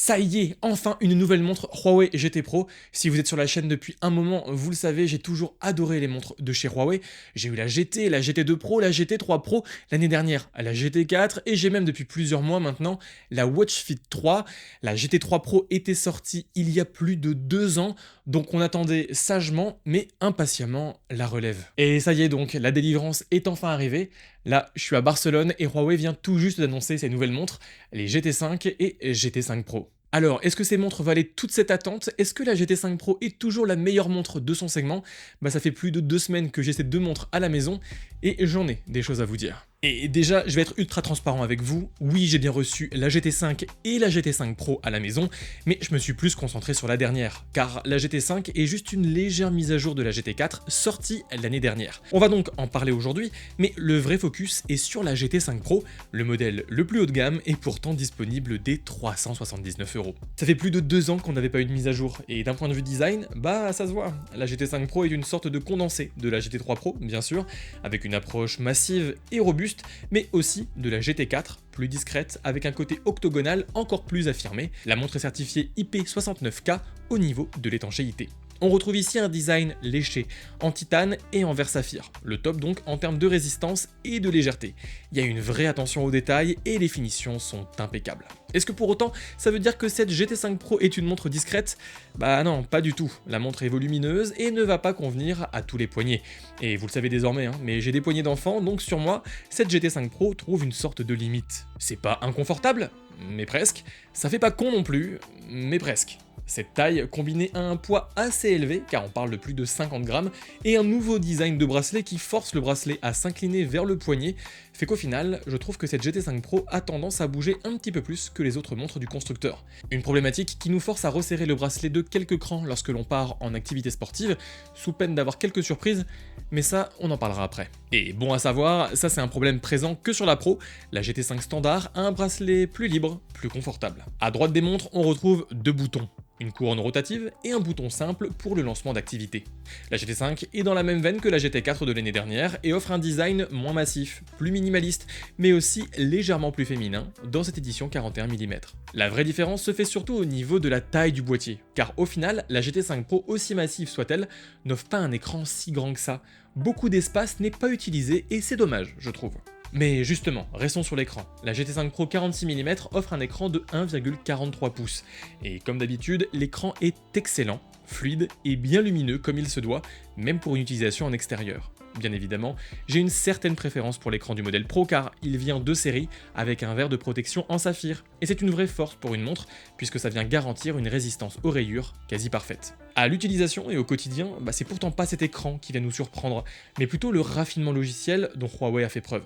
Ça y est, enfin une nouvelle montre Huawei GT Pro. Si vous êtes sur la chaîne depuis un moment, vous le savez, j'ai toujours adoré les montres de chez Huawei. J'ai eu la GT, la GT2 Pro, la GT3 Pro, l'année dernière la GT4 et j'ai même depuis plusieurs mois maintenant la Watch Fit 3. La GT3 Pro était sortie il y a plus de 2 ans, donc on attendait sagement mais impatiemment la relève. Et ça y est donc, la délivrance est enfin arrivée. Là, je suis à Barcelone et Huawei vient tout juste d'annoncer ses nouvelles montres, les GT5 et GT5 Pro. Alors, est-ce que ces montres valaient toute cette attente? Est-ce que la GT5 Pro est toujours la meilleure montre de son segment? Bah ça fait plus de 2 semaines que j'ai ces 2 montres à la maison et j'en ai des choses à vous dire. Et déjà, je vais être ultra transparent avec vous. Oui, j'ai bien reçu la GT5 et la GT5 Pro à la maison, mais je me suis plus concentré sur la dernière, car la GT5 est juste une légère mise à jour de la GT4 sortie l'année dernière. On va donc en parler aujourd'hui, mais le vrai focus est sur la GT5 Pro, le modèle le plus haut de gamme et pourtant disponible dès 379 €. Ça fait plus de 2 ans qu'on n'avait pas eu de mise à jour, et d'un point de vue design, bah ça se voit. La GT5 Pro est une sorte de condensé de la GT3 Pro, bien sûr, avec une approche massive et robuste, mais aussi de la GT4, plus discrète, avec un côté octogonal encore plus affirmé. La montre est certifiée IP69K au niveau de l'étanchéité. On retrouve ici un design léché, en titane et en verre saphir, le top donc en termes de résistance et de légèreté. Il y a une vraie attention aux détails et les finitions sont impeccables. Est-ce que pour autant, ça veut dire que cette GT5 Pro est une montre discrète? Bah non, pas du tout. La montre est volumineuse et ne va pas convenir à tous les poignets. Et vous le savez désormais, mais j'ai des poignets d'enfant, donc sur moi, cette GT5 Pro trouve une sorte de limite. C'est pas inconfortable, mais presque. Ça fait pas con non plus, mais presque. Cette taille, combinée à un poids assez élevé, car on parle de plus de 50 grammes, et un nouveau design de bracelet qui force le bracelet à s'incliner vers le poignet, fait qu'au final, je trouve que cette GT5 Pro a tendance à bouger un petit peu plus que les autres montres du constructeur. Une problématique qui nous force à resserrer le bracelet de quelques crans lorsque l'on part en activité sportive, sous peine d'avoir quelques surprises, mais ça, on en parlera après. Et bon à savoir, ça c'est un problème présent que sur la Pro, la GT5 standard a un bracelet plus libre, plus confortable. À droite des montres, on retrouve 2 boutons. Une couronne rotative et un bouton simple pour le lancement d'activité. La GT5 est dans la même veine que la GT4 de l'année dernière et offre un design moins massif, plus minimaliste, mais aussi légèrement plus féminin dans cette édition 41 mm. La vraie différence se fait surtout au niveau de la taille du boîtier, car au final, la GT5 Pro, aussi massive soit-elle, n'offre pas un écran si grand que ça. Beaucoup d'espace n'est pas utilisé et c'est dommage, je trouve. Mais justement, restons sur l'écran. La GT5 Pro 46 mm offre un écran de 1,43 pouces. Et comme d'habitude, l'écran est excellent, fluide et bien lumineux comme il se doit, même pour une utilisation en extérieur. Bien évidemment, j'ai une certaine préférence pour l'écran du modèle Pro car il vient de série avec un verre de protection en saphir. Et c'est une vraie force pour une montre puisque ça vient garantir une résistance aux rayures quasi parfaite. À l'utilisation et au quotidien, c'est pourtant pas cet écran qui va nous surprendre, mais plutôt le raffinement logiciel dont Huawei a fait preuve.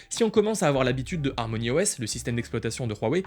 Si on commence à avoir l'habitude de HarmonyOS, le système d'exploitation de Huawei,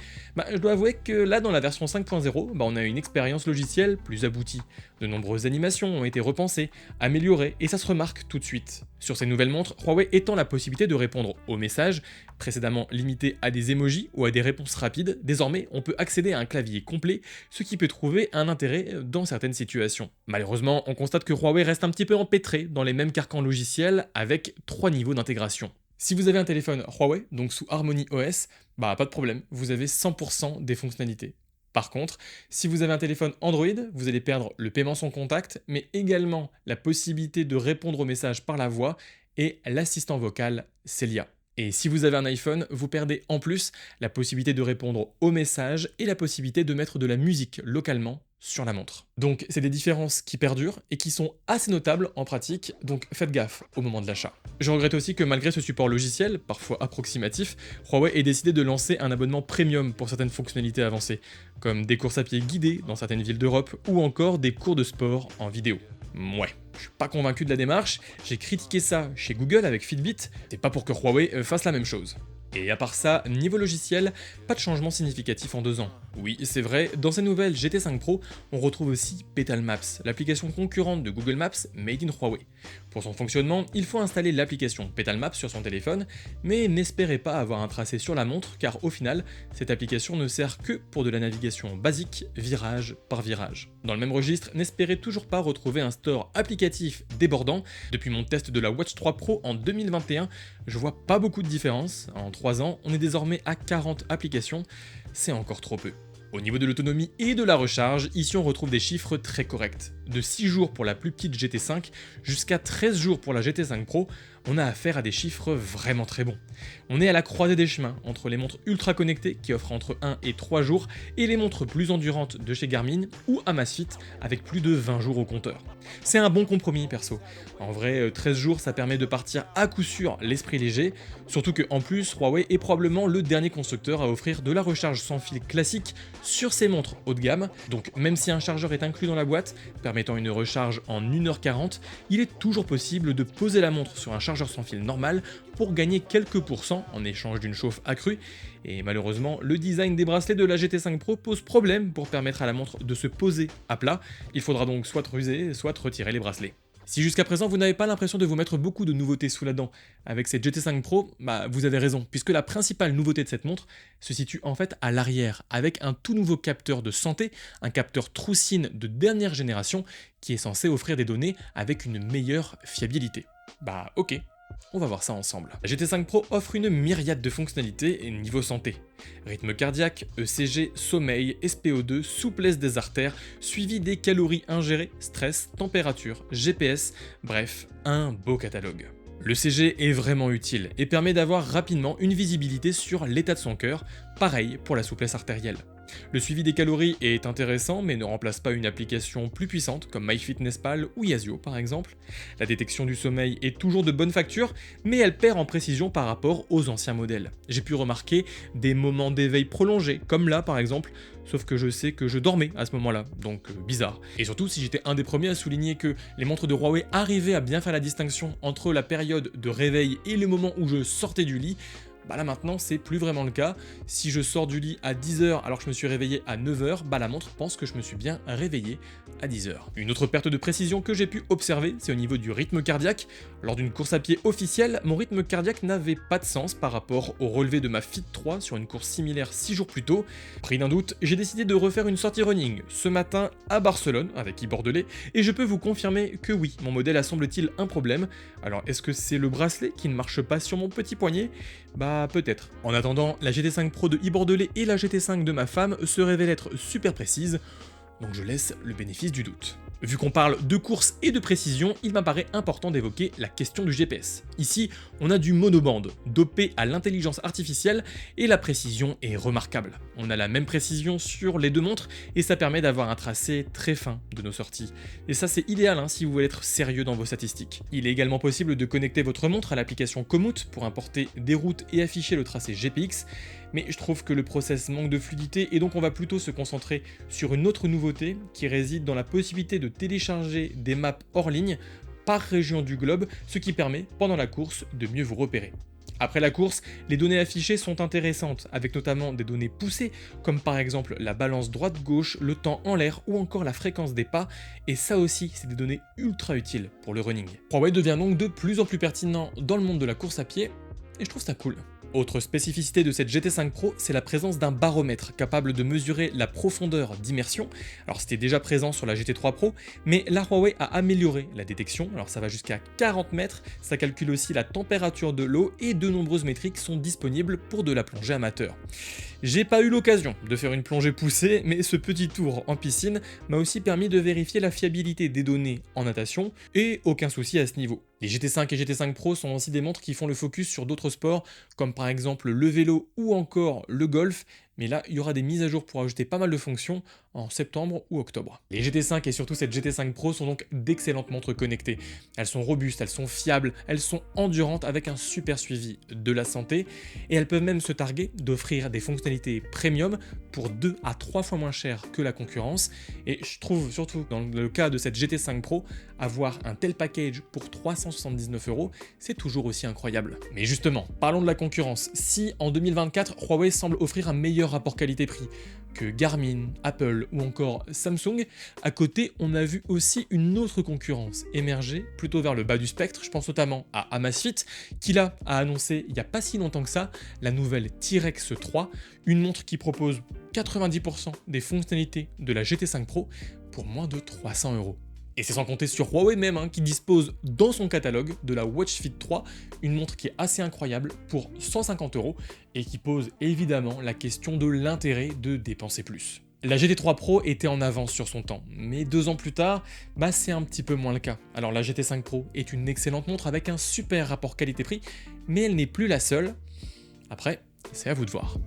je dois avouer que là dans la version 5.0, on a une expérience logicielle plus aboutie. De nombreuses animations ont été repensées, améliorées, et ça se remarque tout de suite. Sur ces nouvelles montres, Huawei étend la possibilité de répondre aux messages, précédemment limités à des emojis ou à des réponses rapides, désormais on peut accéder à un clavier complet, ce qui peut trouver un intérêt dans certaines situations. Malheureusement, on constate que Huawei reste un petit peu empêtré dans les mêmes carcans logiciels avec 3 niveaux d'intégration. Si vous avez un téléphone Huawei, donc sous HarmonyOS, pas de problème, vous avez 100% des fonctionnalités. Par contre, si vous avez un téléphone Android, vous allez perdre le paiement sans contact, mais également la possibilité de répondre aux messages par la voix et l'assistant vocal Celia. Et si vous avez un iPhone, vous perdez en plus la possibilité de répondre aux messages et la possibilité de mettre de la musique localement sur la montre. Donc c'est des différences qui perdurent et qui sont assez notables en pratique, donc faites gaffe au moment de l'achat. Je regrette aussi que malgré ce support logiciel, parfois approximatif, Huawei ait décidé de lancer un abonnement premium pour certaines fonctionnalités avancées, comme des courses à pied guidées dans certaines villes d'Europe ou encore des cours de sport en vidéo. Ouais, je suis pas convaincu de la démarche, j'ai critiqué ça chez Google avec Fitbit, c'est pas pour que Huawei fasse la même chose. Et à part ça, niveau logiciel, pas de changement significatif en 2 ans. Oui, c'est vrai, dans ces nouvelles GT5 Pro, on retrouve aussi Petal Maps, l'application concurrente de Google Maps made in Huawei. Pour son fonctionnement, il faut installer l'application Petal Maps sur son téléphone, mais n'espérez pas avoir un tracé sur la montre car au final, cette application ne sert que pour de la navigation basique, virage par virage. Dans le même registre, n'espérez toujours pas retrouver un store applicatif débordant. Depuis mon test de la Watch 3 Pro en 2021, je vois pas beaucoup de différence. En 3 ans, on est désormais à 40 applications, c'est encore trop peu. Au niveau de l'autonomie et de la recharge, ici on retrouve des chiffres très corrects. De 6 jours pour la plus petite GT5 jusqu'à 13 jours pour la GT5 Pro, on a affaire à des chiffres vraiment très bons. On est à la croisée des chemins entre les montres ultra connectées qui offrent entre 1 et 3 jours et les montres plus endurantes de chez Garmin ou Amazfit avec plus de 20 jours au compteur. C'est un bon compromis perso. En vrai, 13 jours ça permet de partir à coup sûr l'esprit léger, surtout que en plus Huawei est probablement le dernier constructeur à offrir de la recharge sans fil classique sur ses montres haut de gamme, donc même si un chargeur est inclus dans la boîte, permettant une recharge en 1h40, il est toujours possible de poser la montre sur un chargeur sans fil normal pour gagner quelques pourcents en échange d'une chauffe accrue, et malheureusement le design des bracelets de la GT5 Pro pose problème pour permettre à la montre de se poser à plat, il faudra donc soit ruser, soit retirer les bracelets. Si jusqu'à présent vous n'avez pas l'impression de vous mettre beaucoup de nouveautés sous la dent avec cette GT5 Pro, bah vous avez raison, puisque la principale nouveauté de cette montre se situe en fait à l'arrière, avec un tout nouveau capteur de santé, un capteur TrueSyn de dernière génération, qui est censé offrir des données avec une meilleure fiabilité. Bah ok, on va voir ça ensemble. La GT5 Pro offre une myriade de fonctionnalités niveau santé. Rythme cardiaque, ECG, sommeil, SPO2, souplesse des artères, suivi des calories ingérées, stress, température, GPS, bref, un beau catalogue. L'ECG est vraiment utile et permet d'avoir rapidement une visibilité sur l'état de son cœur, pareil pour la souplesse artérielle. Le suivi des calories est intéressant mais ne remplace pas une application plus puissante comme MyFitnessPal ou Yazio par exemple. La détection du sommeil est toujours de bonne facture mais elle perd en précision par rapport aux anciens modèles. J'ai pu remarquer des moments d'éveil prolongés comme là par exemple, sauf que je sais que je dormais à ce moment-là, donc bizarre. Et surtout si j'étais un des premiers à souligner que les montres de Huawei arrivaient à bien faire la distinction entre la période de réveil et le moment où je sortais du lit, bah là maintenant c'est plus vraiment le cas. Si je sors du lit à 10h alors que je me suis réveillé à 9h, bah la montre pense que je me suis bien réveillé à 10h. Une autre perte de précision que j'ai pu observer, c'est au niveau du rythme cardiaque. Lors d'une course à pied officielle, mon rythme cardiaque n'avait pas de sens par rapport au relevé de ma Fit 3 sur une course similaire 6 jours plus tôt. Pris d'un doute, j'ai décidé de refaire une sortie running ce matin à Barcelone avec Guy Bordelais et je peux vous confirmer que oui, mon modèle a semble-t-il un problème. Alors est-ce que c'est le bracelet qui ne marche pas sur mon petit poignet ? Bah peut-être. En attendant, la GT5 Pro de Guy Bordelais et la GT5 de ma femme se révèlent être super précises, donc je laisse le bénéfice du doute. Vu qu'on parle de course et de précision, il m'apparaît important d'évoquer la question du GPS. Ici, on a du monobande, dopé à l'intelligence artificielle, et la précision est remarquable. On a la même précision sur les deux montres, et ça permet d'avoir un tracé très fin de nos sorties. Et ça c'est idéal si vous voulez être sérieux dans vos statistiques. Il est également possible de connecter votre montre à l'application Komoot pour importer des routes et afficher le tracé GPX, mais je trouve que le process manque de fluidité et donc on va plutôt se concentrer sur une autre nouveauté qui réside dans la possibilité de télécharger des maps hors ligne par région du globe, ce qui permet pendant la course de mieux vous repérer. Après la course, les données affichées sont intéressantes, avec notamment des données poussées, comme par exemple la balance droite-gauche, le temps en l'air ou encore la fréquence des pas, et ça aussi c'est des données ultra utiles pour le running. Huawei devient donc de plus en plus pertinent dans le monde de la course à pied, et je trouve ça cool. Autre spécificité de cette GT5 Pro, c'est la présence d'un baromètre capable de mesurer la profondeur d'immersion. Alors c'était déjà présent sur la GT3 Pro, mais la Huawei a amélioré la détection, alors ça va jusqu'à 40 mètres, ça calcule aussi la température de l'eau et de nombreuses métriques sont disponibles pour de la plongée amateur. J'ai pas eu l'occasion de faire une plongée poussée, mais ce petit tour en piscine m'a aussi permis de vérifier la fiabilité des données en natation, et aucun souci à ce niveau. Les GT5 et GT5 Pro sont aussi des montres qui font le focus sur d'autres sports, comme par exemple le vélo ou encore le golf, mais là il y aura des mises à jour pour ajouter pas mal de fonctions en septembre ou octobre. Les GT5 et surtout cette GT5 Pro sont donc d'excellentes montres connectées. Elles sont robustes, elles sont fiables, elles sont endurantes avec un super suivi de la santé, et elles peuvent même se targuer d'offrir des fonctionnalités premium pour 2 à 3 fois moins cher que la concurrence, et je trouve surtout dans le cas de cette GT5 Pro, avoir un tel package pour 379 €, c'est toujours aussi incroyable. Mais justement, parlons de la concurrence. Si en 2024, Huawei semble offrir un meilleur rapport qualité-prix que Garmin, Apple ou encore Samsung, à côté on a vu aussi une autre concurrence émerger plutôt vers le bas du spectre, je pense notamment à Amazfit, qui là a annoncé il n'y a pas si longtemps que ça la nouvelle T-Rex 3, une montre qui propose 90% des fonctionnalités de la GT5 Pro pour moins de 300 €. Et c'est sans compter sur Huawei même, qui dispose dans son catalogue de la Watch Fit 3, une montre qui est assez incroyable pour 150 € et qui pose évidemment la question de l'intérêt de dépenser plus. La GT3 Pro était en avance sur son temps, mais 2 ans plus tard, bah c'est un petit peu moins le cas. Alors la GT5 Pro est une excellente montre avec un super rapport qualité-prix, mais elle n'est plus la seule. Après, c'est à vous de voir.